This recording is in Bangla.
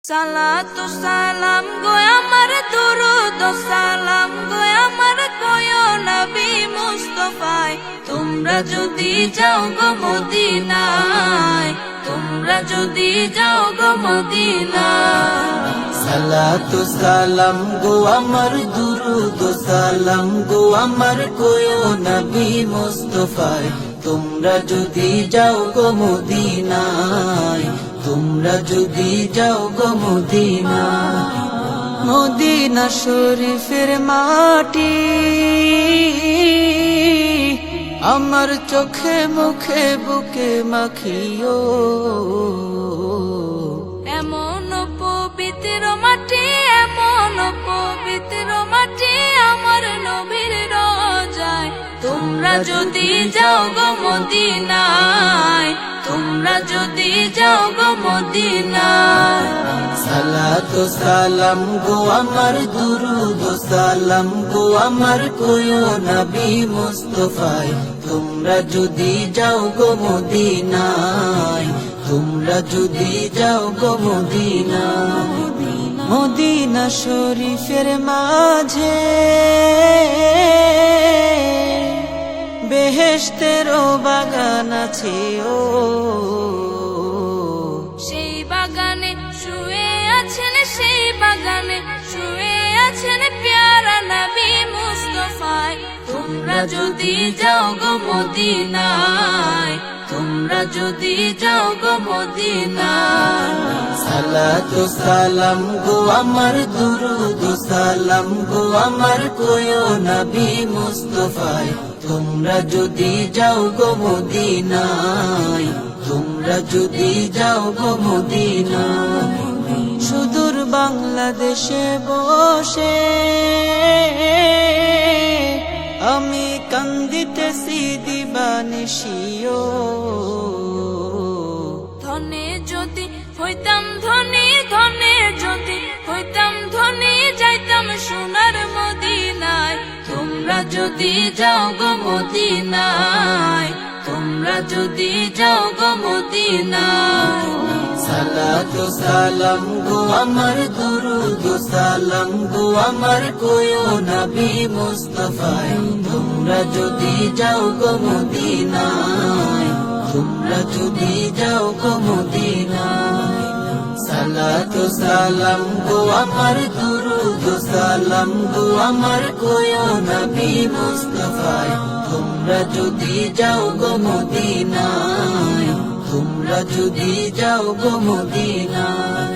সালাতু সালাম গো আমার দুরুদ সালাম গো আমার কয়ো নবী মুস্তাফায় তোমরা যদি যাও গো মদিনায় তোমরা যদি যাও গো মদিনায় সালাতু সালাম গো আমার দুরুদ সালাম গো আমার কয়ো নবী মুস্তাফায় তোমরা যদি যাও গো মদিনায় তোমরা যদি যাও গো মদিনায় মদিনা শরীফের মাটি আমার চোখে মুখে বুকে মাখিও এমন পবিত্র মাটি এমন পবিত্র মাটি আমার নবীর রোজায় তোমরা যদি যাও গো মদিনায় তোমরা যদি যাও গো মদিনায় সালাতু সালাম গো আমার দুরুদ সালাম গো আমার কয়ো নবী মুস্তাফায় তোমরা যদি যাও গো মদিনায় তোমরা যদি যাও গো মদিনায় মদিনা শরীফের মাঝে বেহেশতেরও বাগান আছে ও সেই বাগানে শুয়ে আছেন সেই বাগানে শুয়ে আছেন প্যারা নবী মুস্তাফায় তোমরা যদি যাও গো মদিনায় তোমরা যদি যাও গো মদিনায় সালাতু সালাম গো আমার দুরুদ সালাম গো আমার কয়ো নবী মুস্তাফায় তোমরা যদি যাও গো মদিনায় তোমরা যদি যাও গো মদিনায় সুদূর বাংলাদেশে বসে আমি কান্দিতেছি দিবানিশিও ধনে যদি হইতাম ধনী ধনে যদি হইতাম ধনী যাইতাম সোনার মদিনায় তোমরা যদি যাও গো মদিনায় তোমরা যদি যাও গো মদিনায় সালাতু সালাম গো আমার দুরুদ সালাম গো আমার কয়ো নবী মুস্তাফায় তোমরা যদি যাও গো মদিনায় তোমরা যদি যাও গো মদিনায় সালাতু সালাম গো আমার দুরুদ সালাম গো আমার কয়ো নবী মুস্তাফায় তোমরা যদি যাও গো মদিনায় তোমরা যদি যাও গো মদিনায়